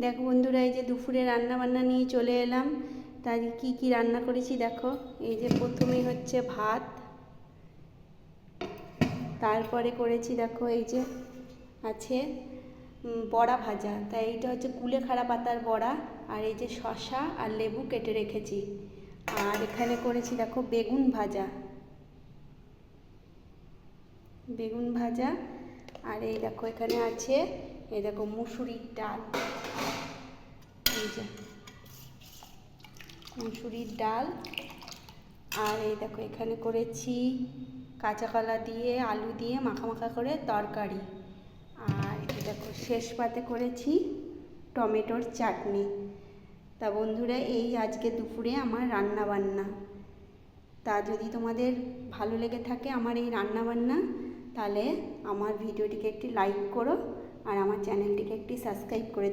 দেখো বন্ধুরা, এই যে দুপুরে রান্না বান্না নিয়ে চলে এলাম। তাই কি কি রান্না করেছি দেখো। এই যে প্রথমেই হচ্ছে ভাত, তারপরে করেছি দেখো এই যে আছে বড়া ভাজা। তাই এইটা হচ্ছে কুলেখাড়া পাতার বড়া, আর এই যে শসা আর লেবু কেটে রেখেছি। আর এখানে করেছি দেখো বেগুন ভাজা, আর এই দেখো এখানে আছে এই দেখো মুসুরির ডাল, এই যে মুসুরির ডাল। আর এই দেখো এখানে করেছি কাঁচা কলা দিয়ে আলু দিয়ে মাখা মাখা করে তরকারি। আর এই দেখো শেষ পাতে করেছি টমেটোর চাটনি। তা বন্ধুরা, এই আজকে দুপুরে আমার রান্না বান্না। তা যদি তোমাদের ভালো লেগে থাকে আমার এই রান্না বান্না, তাহলে আমার ভিডিওটিকে একটি লাইক করো আর আমার চ্যানেলটিকে একটি সাবস্ক্রাইব করে দিও।